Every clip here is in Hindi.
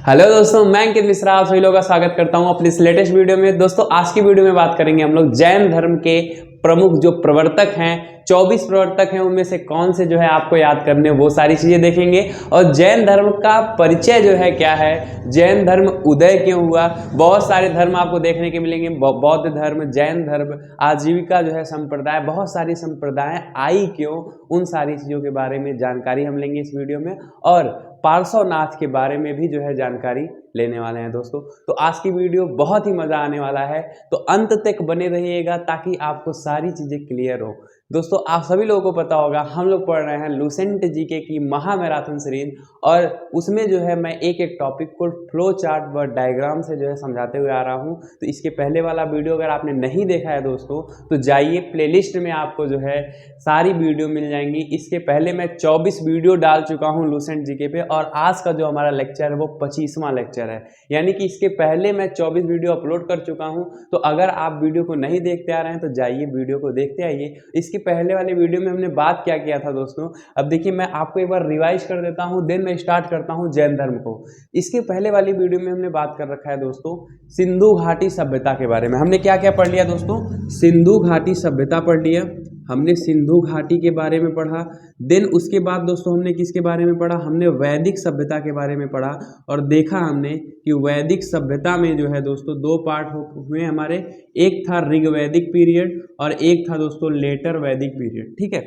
हेलो दोस्तों, मैं अंकित मिश्रा आप सभी लोगों का स्वागत करता हूं अपनी इस लेटेस्ट वीडियो में। दोस्तों आज की वीडियो में बात करेंगे हम लोग जैन धर्म के प्रमुख जो प्रवर्तक हैं, 24 प्रवर्तक हैं, उनमें से कौन से जो है आपको याद करने वो सारी चीजें देखेंगे। और जैन धर्म का परिचय जो है क्या है, जैन धर्म उदय क्यों हुआ। बहुत सारे धर्म आपको देखने के मिलेंगे, बौद्ध धर्म, जैन धर्म, आजीविका जो है संप्रदाय, बहुत सारी संप्रदाय आई क्यों, उन सारी चीजों के बारे में जानकारी हम लेंगे इस वीडियो में। और पार्श्वनाथ के बारे में भी जो है जानकारी लेने वाले हैं दोस्तों। तो आज की वीडियो बहुत ही मजा आने वाला है, तो अंत तक बने रहिएगा ताकि आपको सारी चीजें क्लियर हो। दोस्तों आप सभी लोगों को पता होगा, हम लोग पढ़ रहे हैं लुसेंट जीके की महा मैराथन सीरीज, और उसमें जो है मैं एक एक टॉपिक को फ्लो चार्ट व डायग्राम से जो है समझाते हुए आ रहा हूं। तो इसके पहले वाला वीडियो अगर आपने नहीं देखा है दोस्तों, तो जाइए प्लेलिस्ट में, आपको जो है सारी वीडियो मिल जाएंगी। इसके पहले मैं 24 वीडियो डाल चुका हूं लुसेंट जीके पे, और आज का जो हमारा लेक्चर है वो 25वां लेक्चर है, यानी कि इसके पहले मैं 24 वीडियो अपलोड कर चुका हूं। तो अगर आप वीडियो को नहीं देखते आ रहे हैं तो जाइए वीडियो को देखते आइए। इसके पहले वाले वीडियो में हमने बात क्या किया था दोस्तों, अब देखिए मैं आपको एक बार रिवाइज कर देता हूं, देन मैं स्टार्ट करता हूं जैन धर्म को। इसके पहले वाली वीडियो में हमने बात कर रखा है दोस्तों सिंधु घाटी सभ्यता के बारे में। हमने क्या क्या पढ़ लिया दोस्तों, सिंधु घाटी सभ्यता पढ़ लिया हमने, सिंधु घाटी के बारे में पढ़ा। देन उसके बाद दोस्तों हमने किसके बारे में पढ़ा, हमने वैदिक सभ्यता के बारे में पढ़ा। और देखा हमने कि वैदिक सभ्यता में जो है दोस्तों दो पार्ट हुए हमारे, एक था ऋग्वैदिक पीरियड और एक था दोस्तों लेटर वैदिक पीरियड। ठीक है,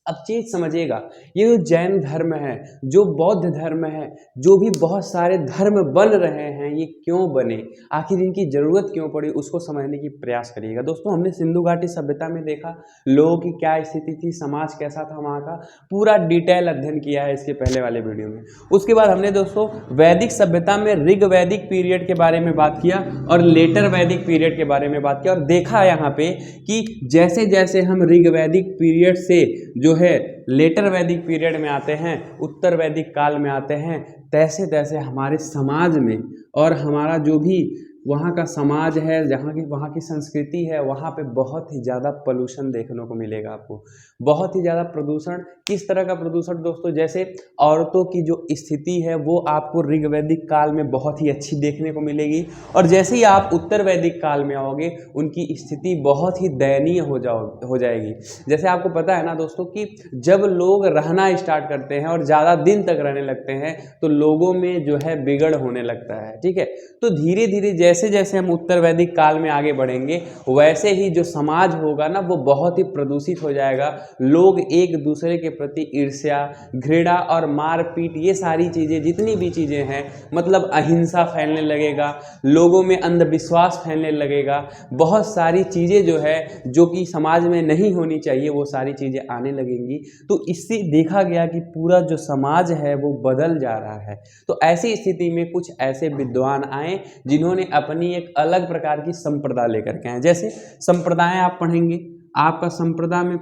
अब चीज समझिएगा, ये जो जैन धर्म है, जो बौद्ध धर्म है, जो भी बहुत सारे धर्म बन रहे हैं, ये क्यों बने, आखिर इनकी जरूरत क्यों पड़ी, उसको समझने की प्रयास करिएगा। दोस्तों हमने सिंधु घाटी सभ्यता में देखा लोगों की क्या स्थिति थी, समाज कैसा था वहाँ का, पूरा डिटेल अध्ययन किया है इसके पहले वाले वीडियो में। उसके बाद हमने दोस्तों वैदिक सभ्यता में ऋग्वैदिक पीरियड के बारे में बात किया और लेटर वैदिक पीरियड के बारे में बात किया, और देखा यहाँ पे कि जैसे जैसे हम ऋग्वैदिक पीरियड से जो है लेटर वैदिक पीरियड में आते हैं, उत्तर वैदिक काल में आते हैं, तैसे तैसे हमारे समाज में और हमारा जो भी वहाँ का समाज है, वहाँ की संस्कृति है, वहाँ पे बहुत ही ज़्यादा पोल्यूशन देखने को मिलेगा आपको, बहुत ही ज़्यादा प्रदूषण। किस तरह का प्रदूषण दोस्तों, जैसे औरतों की जो स्थिति है वो आपको ऋग्वैदिक काल में बहुत ही अच्छी देखने को मिलेगी, और जैसे ही आप उत्तर वैदिक काल में आओगे उनकी स्थिति बहुत ही दयनीय हो जाएगी। जैसे आपको पता है ना दोस्तों कि जब लोग रहना स्टार्ट करते हैं और ज़्यादा दिन तक रहने लगते हैं तो लोगों में जो है बिगड़ होने लगता है। ठीक है, तो धीरे धीरे जैसे जैसे हम उत्तर वैदिक काल में आगे बढ़ेंगे वैसे ही जो समाज होगा ना वो बहुत ही प्रदूषित हो जाएगा। लोग एक दूसरे के प्रति ईर्ष्या, घृणा और मारपीट, ये सारी चीज़ें, जितनी भी चीज़ें हैं, मतलब अहिंसा फैलने लगेगा, लोगों में अंधविश्वास फैलने लगेगा, बहुत सारी चीज़ें जो है जो कि समाज में नहीं होनी चाहिए वो सारी चीज़ें आने लगेंगी। तो इससे देखा गया कि पूरा जो समाज है वो बदल जा रहा है। तो ऐसी स्थिति में कुछ ऐसे विद्वान आए जिन्होंने अपनी एक अलग प्रकार की संप्रदाय लेकर के आए। जैसे संप्रदाय आप पढ़ेंगे, आपका संप्रदाय में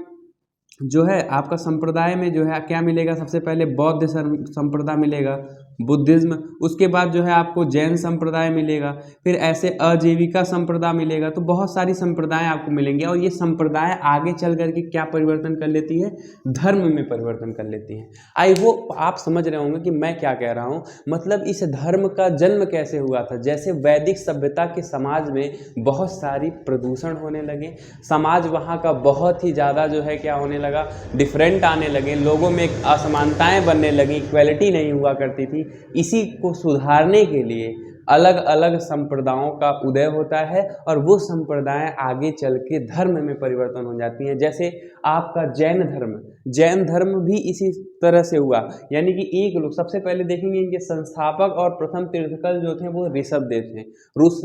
जो है, आपका संप्रदाय में जो है क्या मिलेगा, सबसे पहले बौद्ध संप्रदाय मिलेगा, बुद्धिज्म, उसके बाद जो है आपको जैन संप्रदाय मिलेगा, फिर ऐसे आजीविका संप्रदाय मिलेगा। तो बहुत सारी संप्रदाय आपको मिलेंगे, और ये संप्रदाय आगे चल करके क्या परिवर्तन कर लेती है, धर्म में परिवर्तन कर लेती है। आई होप आप समझ रहे होंगे कि मैं क्या कह रहा हूँ, मतलब इस धर्म का जन्म कैसे हुआ था। जैसे वैदिक सभ्यता के समाज में बहुत सारी प्रदूषण होने लगे, समाज वहाँ का बहुत ही ज़्यादा जो है क्या होने लगा, डिफरेंट आने लगे, लोगों में असमानताएं बनने लगी, इक्वलिटी नहीं हुआ करती थी। इसी को सुधारने के लिए अलग अलग संप्रदायों का उदय होता है, और वो संप्रदाय आगे चल के धर्म में परिवर्तन हो जाती हैं। जैसे आपका जैन धर्म भी इसी तरह से हुआ, यानी कि एक लोग सबसे पहले देखेंगे, इनके संस्थापक और प्रथम तीर्थंकर जो थे वो ऋषभ देव थे।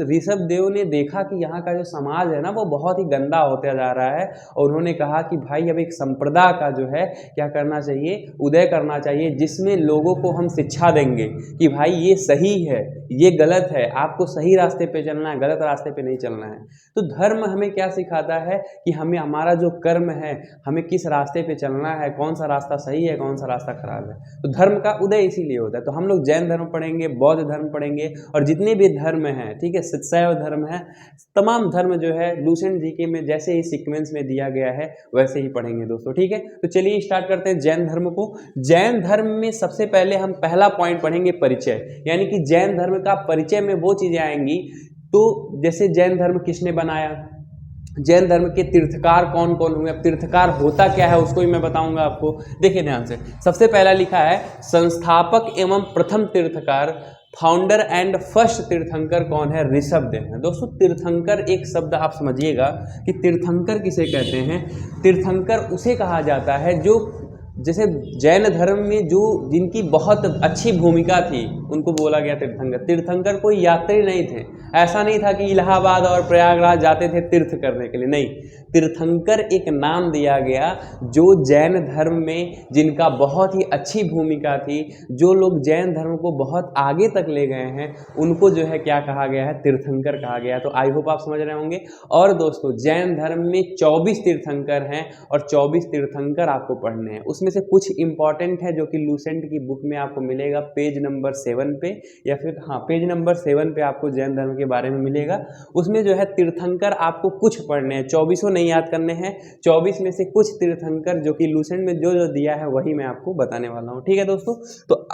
ऋषभ देव ने देखा कि यहाँ का जो समाज है ना वो बहुत ही गंदा होता जा रहा है, और उन्होंने कहा कि भाई अब एक संप्रदाय का जो है क्या करना चाहिए, उदय करना चाहिए, जिसमें लोगों को हम शिक्षा देंगे कि भाई ये सही है, ये गलत है, आपको सही रास्ते पे चलना है, गलत रास्ते पे नहीं चलना है। तो धर्म हमें क्या सिखाता है कि हमें हमारा जो कर्म है, हमें किस रास्ते पे चलना है, कौन सा रास्ता सही है, कौन सा सा रास्ता खराब है। तो धर्म का उदय इसीलिए होता है। तो हम लोग जैन धर्म पढ़ेंगे, बौद्ध धर्म पढ़ेंगे और जितने भी धर्म हैं, ठीक है, शैव धर्म है, तमाम धर्म जो है लूसेंट जीके में जैसे ही सीक्वेंस में दिया गया है वैसे ही पढ़ेंगे दोस्तों, ठीक है। तो चलिए स्टार्ट करते हैं जैन धर्म को। जैन धर्म में सबसे पहले हम पहला पॉइंट पढ़ेंगे परिचय, यानी कि जैन धर्म का परिचय में वो चीजें आएंगी। तो जैसे जैन धर्म किसने बनाया, जैन धर्म के तीर्थकार कौन कौन हुए, अब तीर्थकार होता क्या है उसको भी मैं बताऊंगा आपको। देखिए ध्यान से, सबसे पहला लिखा है संस्थापक एवं प्रथम तीर्थकार, फाउंडर एंड फर्स्ट तीर्थंकर कौन है, ऋषभदेव है। दोस्तों तीर्थंकर एक शब्द आप समझिएगा कि तीर्थंकर किसे कहते हैं। तीर्थंकर उसे कहा जाता है जो, जैसे जैन धर्म में जो जिनकी बहुत अच्छी भूमिका थी उनको बोला गया तीर्थंकर। तीर्थंकर कोई यात्री नहीं थे, ऐसा नहीं था कि इलाहाबाद और प्रयागराज जाते थे तीर्थ करने के लिए, नहीं। तीर्थंकर एक नाम दिया गया जो जैन धर्म में जिनका बहुत ही अच्छी भूमिका थी, जो लोग जैन धर्म को बहुत आगे तक ले गए हैं, उनको जो है क्या कहा गया है, तीर्थंकर कहा गया। तो आई होप आप समझ रहे होंगे। और दोस्तों जैन धर्म में 24 तीर्थंकर हैं और 24 तीर्थंकर आपको पढ़ने हैं। उसमें से कुछ इंपॉर्टेंट है जो कि लूसेंट की बुक में आपको मिलेगा पेज नंबर 7 पे, या फिर हाँ पेज नंबर 7 पे आपको जैन धर्म के बारे में मिलेगा। उसमें जो है तीर्थंकर आपको कुछ पढ़ने हैं, 24 नहीं याद करने हैं। 24 में से कुछ तीर्थंकर जो कि लूसेंट में जो जो दिया है वही मैं आपको बताने वाला हूँ, ठीक है दोस्तों। तो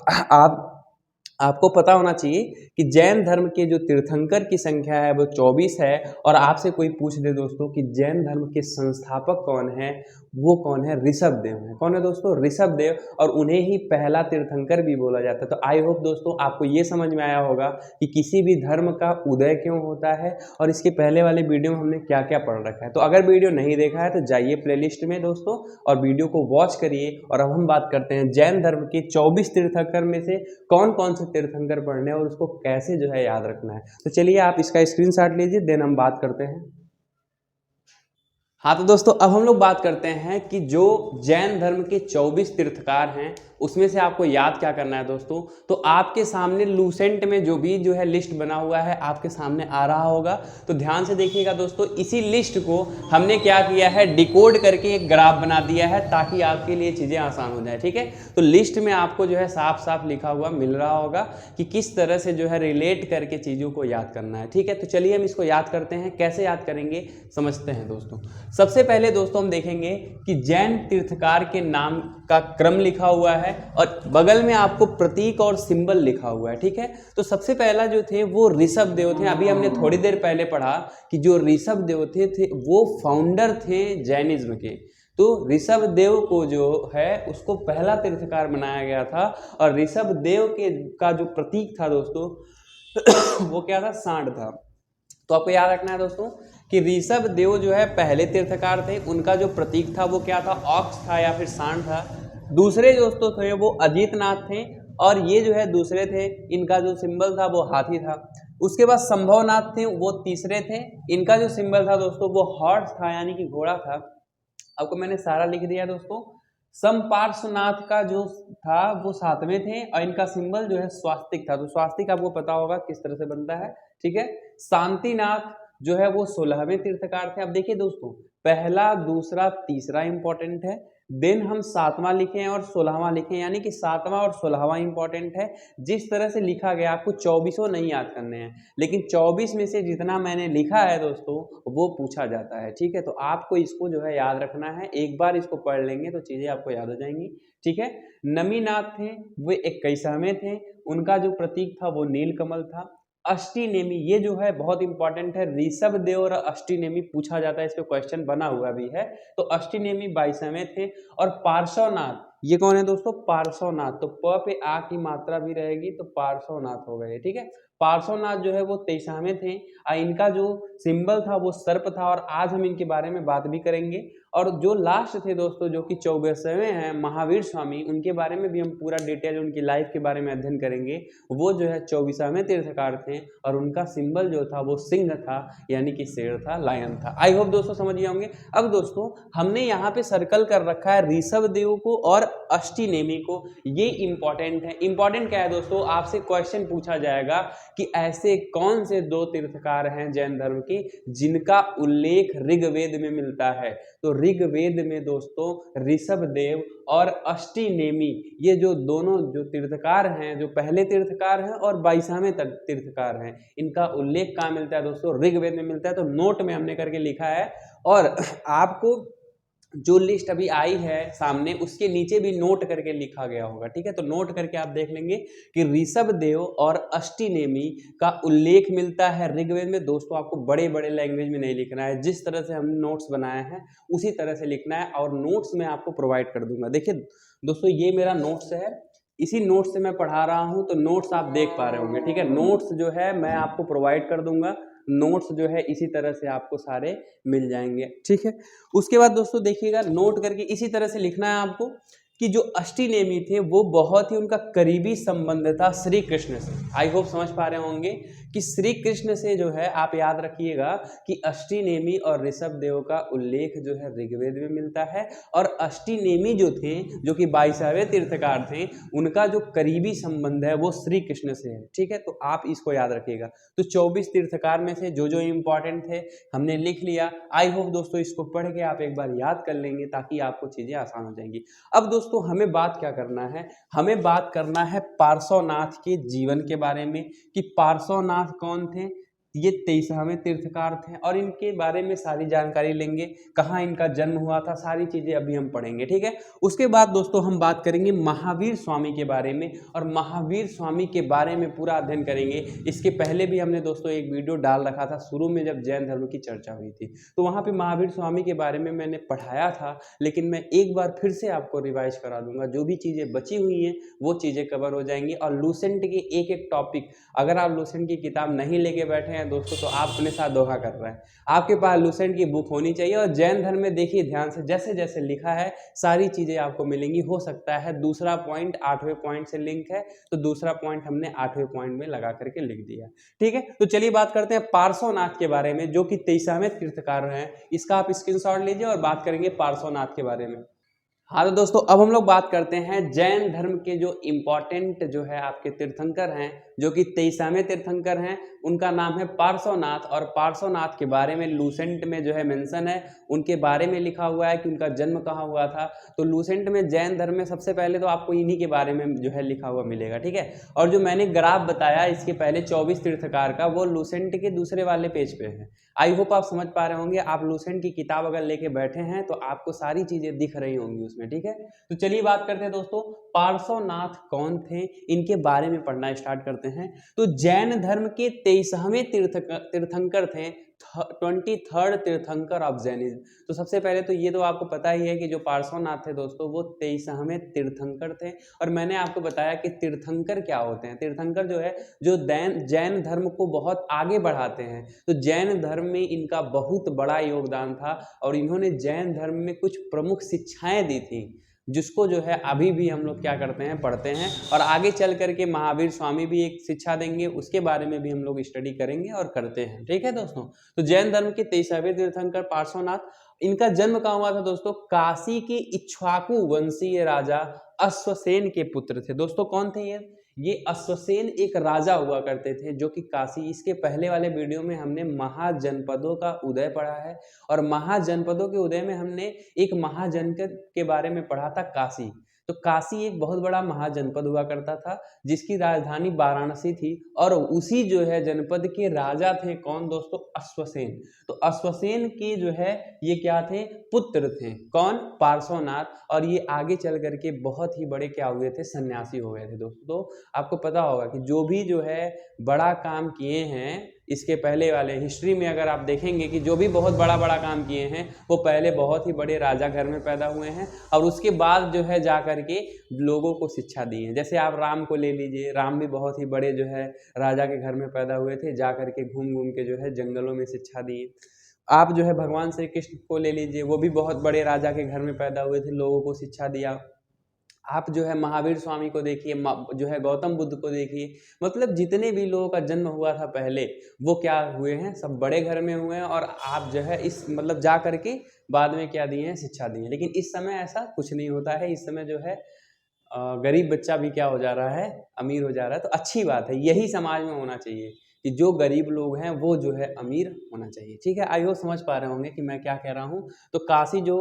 आपको पता होना चाहिए कि जैन धर्म के जो तीर्थंकर की संख्या है वो 24 है। और आपसे कोई पूछ दे दोस्तों कि जैन धर्म के संस्थापक कौन है, वो कौन है, ऋषभदेव है। कौन है दोस्तों, ऋषभदेव, और उन्हें ही पहला तीर्थंकर भी बोला जाता है। तो आई होप दोस्तों आपको ये समझ में आया होगा कि किसी भी धर्म का उदय क्यों होता है और इसके पहले वाले वीडियो में हमने क्या क्या पढ़ रखा है। तो अगर वीडियो नहीं देखा है तो जाइए प्लेलिस्ट में दोस्तों और वीडियो को वॉच करिए। और अब हम बात करते हैं जैन धर्म के 24 तीर्थंकर में से कौन कौन से तीर्थंकर पढ़ने हैं और उसको कैसे जो है याद रखना है। तो चलिए आप इसका स्क्रीनशॉट लीजिए, देन हम बात करते हैं। हाँ तो दोस्तों अब हम लोग बात करते हैं कि जो जैन धर्म के 24 तीर्थकार हैं उसमें से आपको याद क्या करना है दोस्तों। तो आपके सामने लूसेंट में जो भी जो है लिस्ट बना हुआ है आपके सामने आ रहा होगा, तो ध्यान से देखिएगा दोस्तों। इसी लिस्ट को हमने क्या किया है, डिकोड करके एक ग्राफ बना दिया है ताकि आपके लिए चीज़ें आसान हो जाए, ठीक है। तो लिस्ट में आपको जो है साफ साफ लिखा हुआ मिल रहा होगा कि किस तरह से जो है रिलेट करके चीज़ों को याद करना है, ठीक है। तो चलिए हम इसको याद करते हैं, कैसे याद करेंगे समझते हैं दोस्तों। सबसे पहले दोस्तों हम देखेंगे कि जैन तीर्थकार के नाम का क्रम लिखा हुआ है और बगल में आपको प्रतीक और सिंबल लिखा हुआ है, ठीक है। तो सबसे पहला जो थे वो ऋषभदेव थे। अभी हमने थोड़ी देर पहले पढ़ा कि जो ऋषभदेव थे वो फाउंडर थे जैनिज्म के। तो ऋषभदेव को जो है उसको पहला तीर्थकार बनाया गया था। और ऋषभदेव के का जो प्रतीक था दोस्तों वो क्या था, सांड था। तो आपको याद रखना है दोस्तों कि ऋषभदेव जो है पहले तीर्थकार थे, उनका जो प्रतीक था वो क्या था, ऑक्स था या फिर सांड था। दूसरे दोस्तों थे वो अजीतनाथ थे और ये जो है दूसरे थे, इनका जो सिंबल था वो हाथी था। उसके बाद संभवनाथ थे, वो तीसरे थे, इनका जो सिंबल था दोस्तों वो हॉर्स था यानी कि घोड़ा था। आपको मैंने सारा लिख दिया दोस्तों। समपार्श्वनाथ का जो था वो 7वें थे और इनका सिंबल जो है स्वास्तिक था। तो स्वास्तिक आपको पता होगा किस तरह से बनता है, ठीक है। शांतिनाथ जो है वो 16वें तीर्थकार थे। अब देखिए दोस्तों, पहला दूसरा तीसरा इंपॉर्टेंट है, देन हम 7वां लिखे और 16वां लिखे, यानी कि 7वां और 16वां इंपॉर्टेंट है। जिस तरह से लिखा गया आपको 24 नहीं याद करने हैं, लेकिन 24 में से जितना मैंने लिखा है दोस्तों वो पूछा जाता है, ठीक है। तो आपको इसको जो है याद रखना है, एक बार इसको पढ़ लेंगे तो चीजें आपको याद हो जाएंगी, ठीक है। नमीनाथ थे, वो 21वें थे, उनका जो प्रतीक था वो नीलकमल था। अष्टिनेमी ये जो है बहुत इंपॉर्टेंट है, ऋषभदेव और अष्टिनेमी पूछा जाता है, इस पे क्वेश्चन बना हुआ भी है। तो अष्टिनेमी 22वें थे। और पार्श्वनाथ ये कौन है दोस्तों, पार्श्वनाथ, तो प पे आ की मात्रा भी रहेगी तो पार्श्वनाथ हो गए, ठीक है। पार्श्वनाथ जो है वो 23वें थे और इनका जो सिंबल था वो सर्प था और आज हम इनके बारे में बात भी करेंगे। और जो लास्ट थे दोस्तों जो कि 24वें हैं महावीर स्वामी, उनके बारे में भी हम पूरा डिटेल उनकी लाइफ के बारे में अध्ययन करेंगे। वो जो है 24वें तीर्थकार थे और उनका सिंबल जो था वो सिंह था यानी कि शेर था, लायन था। आई होप दोस्तों समझ गए होंगे। अब दोस्तों हमने यहाँ पे सर्कल कर रखा है ऋषभदेव को और अष्टिनेमी को, ये इंपॉर्टेंट है। इंपॉर्टेंट क्या है दोस्तों, आपसे क्वेश्चन पूछा जाएगा कि ऐसे कौन से 2 तीर्थकार हैं जैन धर्म के जिनका उल्लेख ऋग्वेद में मिलता है। तो ऋग्वेद में दोस्तों ऋषभ देव और अष्टिनेमी, ये जो दोनों जो तीर्थकार हैं, जो पहले तीर्थकार हैं और 22वें तीर्थकार हैं, इनका उल्लेख कहाँ मिलता है दोस्तों? ऋग्वेद में मिलता है। तो नोट में हमने करके लिखा है, और आपको जो लिस्ट अभी आई है सामने उसके नीचे भी नोट करके लिखा गया होगा, ठीक है। तो नोट करके आप देख लेंगे कि ऋषभ देव और अष्टिनेमी का उल्लेख मिलता है ऋग्वेद में। दोस्तों आपको बड़े बड़े लैंग्वेज में नहीं लिखना है, जिस तरह से हमने नोट्स बनाए हैं उसी तरह से लिखना है, और नोट्स मैं आपको प्रोवाइड कर दूंगा। देखिए दोस्तों ये मेरा नोट्स है, इसी नोट्स से मैं पढ़ा रहा हूँ, तो नोट्स आप देख पा रहे होंगे, ठीक है। नोट्स जो है मैं आपको प्रोवाइड कर दूंगा, नोट्स जो है इसी तरह से आपको सारे मिल जाएंगे, ठीक है। उसके बाद दोस्तों देखिएगा, नोट करके इसी तरह से लिखना है आपको कि जो अष्टिनेमी थे वो बहुत ही उनका करीबी संबंध था श्री कृष्ण से। आई होप समझ पा रहे होंगे कि श्री कृष्ण से जो है, आप याद रखिएगा कि अष्टिनेमी और ऋषभ देव का उल्लेख जो है ऋग्वेद में मिलता है, और अष्टिनेमी जो थे, जो कि 22वें तीर्थकार थे, उनका जो करीबी संबंध है वो श्री कृष्ण से है, ठीक है। तो आप इसको याद रखिएगा। तो 24 तीर्थकार में से जो जो इंपॉर्टेंट थे हमने लिख लिया। आई होप दोस्तों इसको पढ़ के आप एक बार याद कर लेंगे, ताकि आपको चीजें आसान हो जाएंगी। अब दोस्तों हमें बात क्या करना है? हमें बात करना है पार्श्वनाथ के जीवन के बारे में, कि पार्श्वनाथ कौन थे। ये 23वें तीर्थकार थे, और इनके बारे में सारी जानकारी लेंगे, कहाँ इनका जन्म हुआ था, सारी चीजें अभी हम पढ़ेंगे, ठीक है। उसके बाद दोस्तों हम बात करेंगे महावीर स्वामी के बारे में, और महावीर स्वामी के बारे में पूरा अध्ययन करेंगे। इसके पहले भी हमने दोस्तों एक वीडियो डाल रखा था शुरू में, जब जैन धर्म की चर्चा हुई थी, तो वहां पे महावीर स्वामी के बारे में मैंने पढ़ाया था, लेकिन मैं एक बार फिर से आपको रिवाइज करा दूंगा। जो भी चीजें बची हुई हैं वो चीजें कवर हो जाएंगी। और लूसेंट के एक एक टॉपिक, अगर आप लूसेंट की किताब नहीं लेके बैठे हैं दोस्तों, तो आप अपने साथ धोखा कर रहे हैं। आपके पास लूसेंट की बुक होनी चाहिए, और जैन धर्म में देखिए ध्यान से, जैसे जैसे लिखा है सारी चीजें आपको मिलेंगी। हो सकता है दूसरा पॉइंट 8वें पॉइंट से लिंक है, तो दूसरा पॉइंट हमने 8वें पॉइंट में लगा करके लिख दिया, ठीक है। तो चलिए बात करते हैं पार्श्वनाथ के बारे में, जो कि 23वें तीर्थकार हैं। इसका आप स्क्रीनशॉट लीजिए और बात करेंगे पार्श्वनाथ के बारे में। हाँ तो दोस्तों अब हम लोग बात करते हैं जैन धर्म के जो इम्पोर्टेंट जो है आपके तीर्थंकर हैं, जो कि 23वें तीर्थंकर हैं। उनका नाम है पार्श्वनाथ, और पार्श्वनाथ के बारे में लूसेंट में जो है मेंशन है, उनके बारे में लिखा हुआ है कि उनका जन्म कहाँ हुआ था। तो लूसेंट में जैन धर्म में सबसे पहले तो आपको इन्हीं के बारे में जो है लिखा हुआ मिलेगा, ठीक है। और जो मैंने ग्राफ बताया इसके पहले 24 तीर्थकार का, वो लूसेंट के दूसरे वाले पेज पे है। आई होप आप समझ पा रहे होंगे। आप लूसेंट की किताब अगर लेके बैठे हैं तो आपको सारी चीजें दिख रही होंगी उसमें, ठीक है। तो चलिए बात करते हैं दोस्तों, पार्श्वनाथ कौन थे, इनके बारे में पढ़ना स्टार्ट करते हैं। तो जैन धर्म के 23वें तीर्थंकर थे, 23rd तीर्थंकर ऑफ जैनिज्म। तो सबसे पहले तो ये तो आपको पता ही है कि जो पार्श्वनाथ थे दोस्तों, वो 23वें तीर्थंकर थे। और मैंने आपको बताया कि तीर्थंकर क्या होते हैं। तीर्थंकर जो है, जो जैन धर्म को बहुत आगे बढ़ाते हैं। तो जैन धर्म में इनका बहुत बड़ा योगदान था, और इन्होंने जैन धर्म में कुछ प्रमुख शिक्षाएं दी थी, जिसको जो है अभी भी हम लोग क्या करते हैं, पढ़ते हैं। और आगे चल करके महावीर स्वामी भी एक शिक्षा देंगे, उसके बारे में भी हम लोग स्टडी करेंगे और करते हैं, ठीक है दोस्तों। तो जैन धर्म के 23वें तीर्थंकर पार्श्वनाथ, इनका जन्म कहाँ हुआ था दोस्तों? काशी के इक्ष्वाकु वंशीय राजा अश्वसेन के पुत्र थे। दोस्तों कौन थे ये अश्वसेन एक राजा हुआ करते थे, जो कि काशी, इसके पहले वाले वीडियो में हमने महाजनपदों का उदय पढ़ा है, और महाजनपदों के उदय में हमने एक महाजनपद के बारे में पढ़ा था, काशी। तो काशी एक बहुत बड़ा महाजनपद हुआ करता था, जिसकी राजधानी वाराणसी थी, और उसी जो है जनपद के राजा थे कौन दोस्तों? अश्वसेन। तो अश्वसेन के जो है ये क्या थे? पुत्र थे। कौन? पार्श्वनाथ। और ये आगे चल करके बहुत ही बड़े क्या हुए थे? सन्यासी हो गए थे दोस्तों। तो आपको पता होगा कि जो भी जो है बड़ा काम किए हैं, इसके पहले वाले हिस्ट्री में अगर आप देखेंगे कि जो भी बहुत बड़ा बड़ा काम किए हैं, वो पहले बहुत ही बड़े राजा घर में पैदा हुए हैं, और उसके बाद जो है जा करके लोगों को शिक्षा दी है। जैसे आप राम को ले लीजिए, राम भी बहुत ही बड़े जो है राजा के घर में पैदा हुए थे, जा करके घूम घूम के जो है जंगलों में शिक्षा दी। आप जो है भगवान श्री कृष्ण को ले लीजिए, वो भी बहुत बड़े राजा के घर में पैदा हुए थे, लोगों को शिक्षा दिया। आप जो है महावीर स्वामी को देखिए, जो है गौतम बुद्ध को देखिए, मतलब जितने भी लोगों का जन्म हुआ था पहले, वो क्या हुए हैं? सब बड़े घर में हुए हैं, और आप जो है इस मतलब जा करके बाद में क्या दिए हैं? शिक्षा दी है। लेकिन इस समय ऐसा कुछ नहीं होता है। इस समय जो है गरीब बच्चा भी क्या हो जा रहा है? अमीर हो जा रहा है। तो अच्छी बात है, यही समाज में होना चाहिए, कि जो गरीब लोग हैं वो जो है अमीर होना चाहिए। ठीक है, आई होप समझ पा रहे होंगे कि मैं क्या कह रहा हूँ। तो काशी जो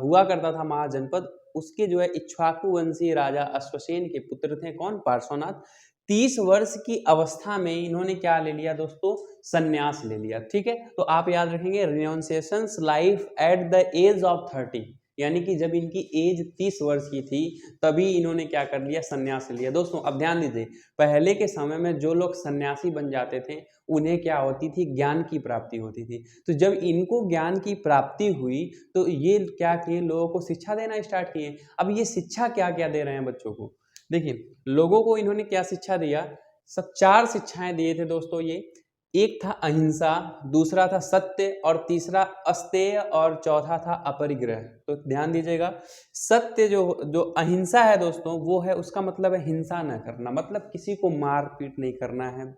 हुआ करता था महाजनपद, उसके जो है इक्ष्वाकु वंशीय राजा अश्वसेन के पुत्र थे कौन, पार्श्वनाथ। 30 वर्ष की अवस्था में इन्होंने क्या ले लिया दोस्तों, संन्यास ले लिया। ठीक है, तो आप याद रखेंगे renunciations life at the age of 30, यानी कि जब इनकी एज 30 वर्ष की थी तभी इन्होंने क्या कर लिया, संन्यास लिया। दोस्तों अब ध्यान दीजिए, पहले के समय में जो लोग सन्यासी बन जाते थे उन्हें क्या होती थी, ज्ञान की प्राप्ति होती थी। तो जब इनको ज्ञान की प्राप्ति हुई तो ये क्या किए, लोगों को शिक्षा देना स्टार्ट किए। अब ये शिक्षा क्या क्या दे रहे हैं बच्चों को, देखिए लोगों को इन्होंने क्या शिक्षा दिया, सब 4 शिक्षाएं दिए थे दोस्तों ये। एक था अहिंसा, दूसरा था सत्य, और तीसरा अस्तेय, और चौथा था अपरिग्रह। तो ध्यान दीजिएगा, सत्य जो जो अहिंसा है दोस्तों, वो है, उसका मतलब है हिंसा न करना, मतलब किसी को मार पीट नहीं करना है।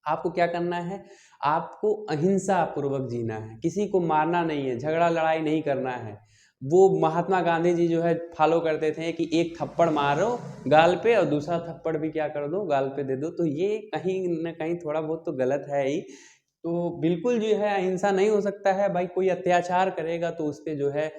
आपको क्या करना है, आपको अहिंसा पूर्वक जीना है, किसी को मारना नहीं है, झगड़ा लड़ाई नहीं करना है। वो महात्मा गांधी जी जो है फॉलो करते थे कि एक थप्पड़ मारो गाल पे और दूसरा थप्पड़ भी क्या कर दो, गाल पे दे दो। तो ये कहीं ना कहीं थोड़ा बहुत तो गलत है ही। तो बिल्कुल जो है अहिंसा नहीं हो सकता है भाई, कोई अत्याचार करेगा तो उस पर जो है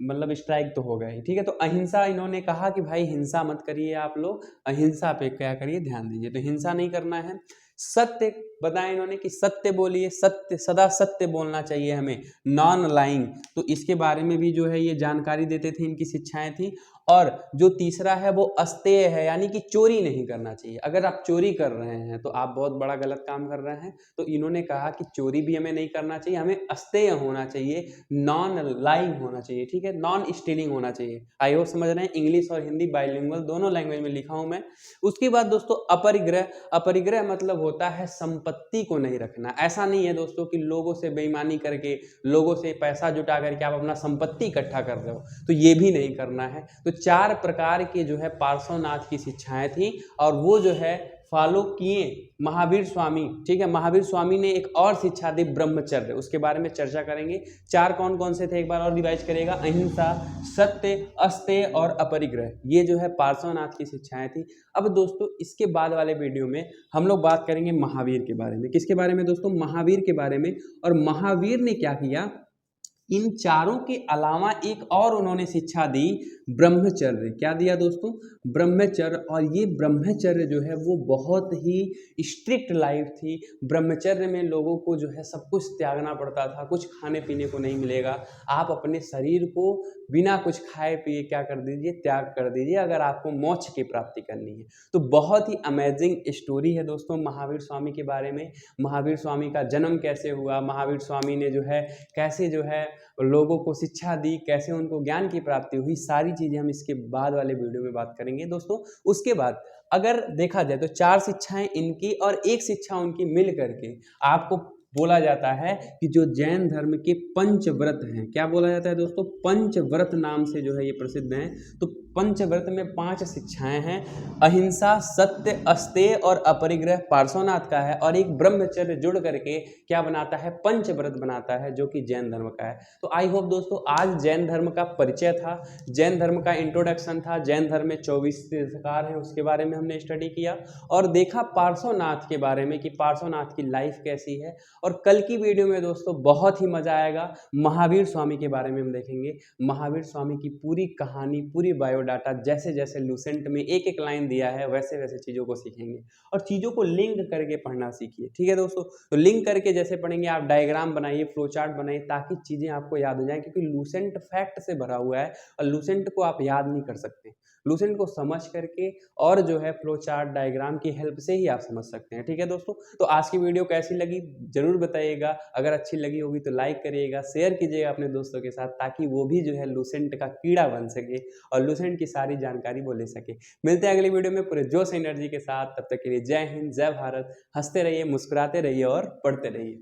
मतलब स्ट्राइक तो होगा ही। ठीक है, तो अहिंसा इन्होंने कहा कि भाई हिंसा मत करिए, आप लोग अहिंसा पे क्या करिए, ध्यान दीजिए। तो हिंसा नहीं करना है। सत्य बताया इन्होंने कि सत्य बोलिए, सत्य, सदा सत्य बोलना चाहिए हमें, नॉन लाइंग। तो इसके बारे में भी जो है ये जानकारी देते थे, इनकी शिक्षाएं थी। और जो तीसरा है वो अस्तेय है, यानी कि चोरी नहीं करना चाहिए। अगर आप चोरी कर रहे हैं तो आप बहुत बड़ा गलत काम कर रहे हैं। तो इन्होंने कहा कि चोरी भी हमें नहीं करना चाहिए, हमें अस्तेय होना चाहिए, नॉन लाइंग होना चाहिए। ठीक है, नॉन स्टीलिंग होना चाहिए। आई होप समझ रहे हैं, इंग्लिश और हिंदी बाइलिंगुअल दोनों लैंग्वेज में लिखा हूं मैं। उसके बाद दोस्तों अपरिग्रह, अपरिग्रह मतलब होता है संपत्ति को नहीं रखना। ऐसा नहीं है दोस्तों कि लोगों से बेईमानी करके, लोगों से पैसा जुटा करके आप अपना संपत्ति इकट्ठा कर रहे हो, तो ये भी नहीं करना है। तो 4 प्रकार के जो है पार्श्वनाथ की शिक्षाएं थी और वो जो है फॉलो किए महावीर स्वामी। ठीक है, महावीर स्वामी ने एक और शिक्षा दी ब्रह्मचर्य, उसके बारे में चर्चा करेंगे। 4 कौन कौन से थे, एक बार और रिवाइज करिएगा, अहिंसा, सत्य, अस्तेय और अपरिग्रह। ये जो है पार्श्वनाथ की शिक्षाएं थी। अब दोस्तों इसके बाद वाले वीडियो में हम लोग बात करेंगे महावीर के बारे में। किसके बारे में दोस्तों, महावीर के बारे में। और महावीर ने क्या किया, इन चारों के अलावा एक और उन्होंने शिक्षा दी, ब्रह्मचर्य। क्या दिया दोस्तों, ब्रह्मचर्य। और ये ब्रह्मचर्य जो है वो बहुत ही स्ट्रिक्ट लाइफ थी। ब्रह्मचर्य में लोगों को जो है सब कुछ त्यागना पड़ता था, कुछ खाने पीने को नहीं मिलेगा। आप अपने शरीर को बिना कुछ खाए पिए क्या कर दीजिए, त्याग कर दीजिए, अगर आपको मोक्ष की प्राप्ति करनी है। तो बहुत ही अमेजिंग स्टोरी है दोस्तों महावीर स्वामी के बारे में। महावीर स्वामी का जन्म कैसे हुआ, महावीर स्वामी ने जो है कैसे जो है लोगों को शिक्षा दी, कैसे उनको ज्ञान की प्राप्ति हुई, सारी चीज़ें हम इसके बाद वाले वीडियो में बात करेंगे दोस्तों। उसके बाद अगर देखा जाए तो 4 शिक्षाएं इनकी और एक शिक्षा उनकी मिल करके आपको बोला जाता है कि जो जैन धर्म के पंचव्रत हैं, क्या बोला जाता है दोस्तों, पंचव्रत नाम से जो है ये प्रसिद्ध हैं। तो पंचव्रत में 5 शिक्षाएं हैं, अहिंसा, सत्य, अस्तेय और अपरिग्रह पार्श्वनाथ का है, और एक ब्रह्मचर्य जुड़ करके क्या बनाता है, पंचव्रत बनाता है, जो कि जैन धर्म का है। तो आई होप दोस्तों आज जैन धर्म का परिचय था, जैन धर्म का इंट्रोडक्शन था। जैन धर्म में 24 तीर्थंकर हैं, उसके बारे में हमने स्टडी किया और देखा पार्श्वनाथ के बारे में कि पार्श्वनाथ की लाइफ कैसी है। और कल की वीडियो में दोस्तों बहुत ही मजा आएगा, महावीर स्वामी के बारे में हम देखेंगे। महावीर स्वामी की पूरी कहानी, पूरी बायोडाटा, जैसे जैसे लूसेंट में एक एक लाइन दिया है वैसे वैसे चीज़ों को सीखेंगे और चीज़ों को लिंक करके पढ़ना सीखिए। ठीक है दोस्तों, तो लिंक करके जैसे पढ़ेंगे, आप डायग्राम बनाइए, फ्लो चार्ट बनाइए, ताकि चीज़ें आपको याद हो जाएं, क्योंकि लूसेंट फैक्ट से भरा हुआ है और लूसेंट को आप याद नहीं कर सकते। लूसेंट को समझ करके और जो है फ्लो चार्ट डायग्राम की हेल्प से ही आप समझ सकते हैं। ठीक है दोस्तों, तो आज की वीडियो कैसी लगी जरूर बताइएगा। अगर अच्छी लगी होगी तो लाइक करिएगा, शेयर कीजिएगा अपने दोस्तों के साथ, ताकि वो भी जो है लूसेंट का कीड़ा बन सके और लूसेंट की सारी जानकारी वो ले सके। मिलते हैं अगली वीडियो में पूरे जोश एनर्जी के साथ। तब तक के लिए जय हिंद, जय भारत। हंसते रहिए, मुस्कुराते रहिए और पढ़ते रहिए।